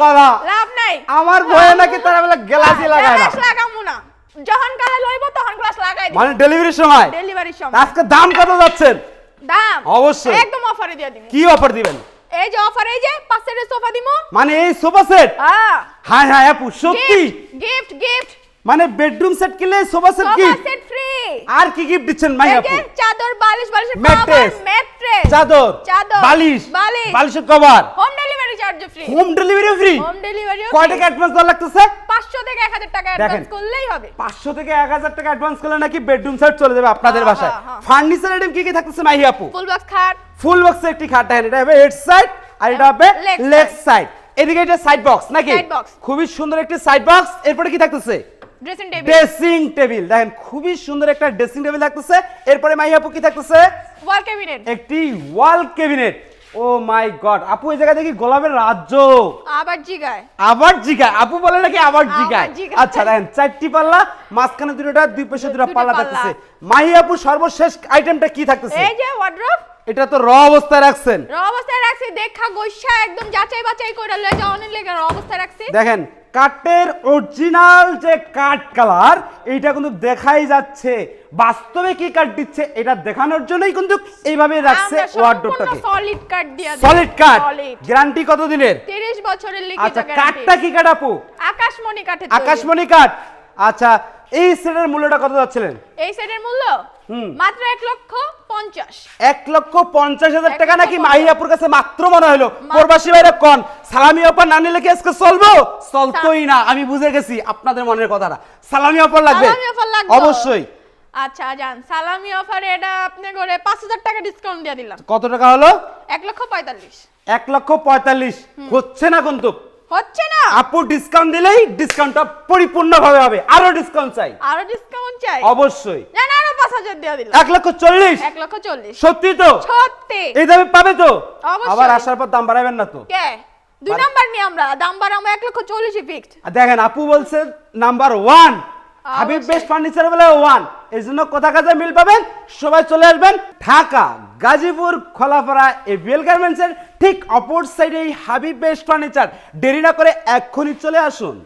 কথা লাভ নাই আমার ভয়ে নাকি তারা বলে গ্লাসই লাগায় না গ্লাস লাগামু না যখন কালে লইব তখন গ্লাস লাগাই দিই মানে ডেলিভারির সময় ডেলিভারির সময় আজকে দাম কত যাচ্ছেন দাম অবশ্যই একদম অফারে দিয়ে দিমু কি অফার দিবেন এই যে অফার এই যে 5 সেটের সোফা দিমু মানে এই সোফা সেট হ্যাঁ হ্যাঁ হ্যাঁ আপু সত্যি গিফট গিফট মানে বেডরুম সেট কিনলে sofa set sofa gift set free আর কি গিফট দিচ্ছেন মাই এই আপু যে চাদর বালিশ বালিশের ম্যাট্রেস ম্যাট্রেস চাদর চাদর বালিশ বালিশ বালিশের cover home delivery charge free home delivery free home delivery কয় টাকা অ্যাডভান্স দেওয়া লাগতেছে 500 থেকে 1000 টাকা অ্যাডভান্স করলেই হবে 500 থেকে 1000 টাকা অ্যাডভান্স করলে নাকি বেডরুম সেট চলে যাবে আপনাদের হ্যাঁ, বাসায় হ্যাঁ। ফার্নিচার আইটেম কি কি থাকতেছে মাহি আপু ফুল বক্স খাট ফুল বক্সের একটি খাট দেখেন এটা হবে হেড সাইড আর এটা হবে leg লেগ side। সাইড এদিকে এটা সাইড বক্স নাকি Side box। খুবই সুন্দর একটি সাইড বক্স এরপরে কি থাকতেছে ড্রেসিং টেবিল ড্রেসিং টেবিল দেখেন খুবই সুন্দর একটা ড্রেসিং টেবিল থাকতেছে এরপরে মাহি আপু কি থাকতেছে ওয়াল ক্যাবিনেট একটি ওয়াল ক্যাবিনেট ও মাই গড আপু এই জায়গা দেখি গোলাপের রাজ্য আবার জিগায় আবার জিগায় আপু বলে নাকি আবার জিগায় জিগায়। আচ্ছা দেখেন চারটি পাল্লা মাঝখানে দুটোটা দুই পাশে দুটো দুটো পাল্লা পাল্লা। থাকতেছে মাহি আপু সর্বশেষ আইটেমটা কি থাকতেছে এই যে ওয়ার্ড্রপ এটা তো র অবস্থায় রাখছেন র অবস্থায় রাখছি দেখা গইসা একদম যাচাই বাছাই করে লয়ে যাও অনেক লেগে র অবস্থায় রাখছি দেখেন কাঠের অরিজিনাল যে কাঠ কালার এইটা কিন্তু দেখাই যাচ্ছে বাস্তবে কি কাঠ দিচ্ছে এটা দেখানোর জন্যই কিন্তু এইভাবে রাখছে ওয়ার্ডরোবটাকে সলিড কাট দিয়া দিই সলিড কাঠ সলিড গ্যারান্টি কত দিনের 30 বছরের লিখিত আচ্ছা গ্যারান্টি কাঠটা কি কাঠ আপু আকাশমণি কাঠের আকাশমণি কাঠ আচ্ছা এই সেটের মূল্যটা কত যাচ্ছিলেন এই সেটের মূল্য মাত্র 1,50,000 1,50,000 টাকা নাকি 1,50,000 মাহিয়াপুর কাছে মাত্র মনে হলো প্রবাসী ভাইরা কোন সালামি অফার না নিলে কি আজকে চলবো চলতোই না আমি বুঝে গেছি আপনাদের মনের কথাটা সালামি অফার লাগবে সালামি অফার লাগবে অবশ্যই আচ্ছা জান সালামি অফারে এটা আপনি করে 5,000 টাকা ডিসকাউন্ট দিয়ে দিলাম কত টাকা হলো 1,45,000 1,45,000 হচ্ছে না কিন্তু হচ্ছে না আপু ডিসকাউন্ট দিলেই ডিসকাউন্টটা পরিপূর্ণভাবে হবে আরো ডিসকাউন্ট চাই আরো ডিসকাউন্ট চাই অবশ্যই না না আরো 5,000 দিয়ে দিলাম 1,40,000 1,40,000 সত্যি তো সত্যি এই দামে পাবে তো অবশ্যই। আবার আসার পর দাম বাড়াবেন না তো কে দুই নাম্বার নিয়ে আমরা দাম বাড়াবো 1,40,000 ফিক্সড আর দেখেন আপু বলছে নাম্বার 1 হাবিব বেস্ট ফার্নিচার বলে 1 এই জন্য কোথা কাজে মিল পাবেন সবাই চলে আসবেন ঢাকা গাজীপুর খোলাপাড়া এবিএল গার্মেন্টসের ঠিক অপর সাইডে এই হাবিব বেস্ট ফার্নিচার দেরি না করে এক্ষুনি চলে আসুন।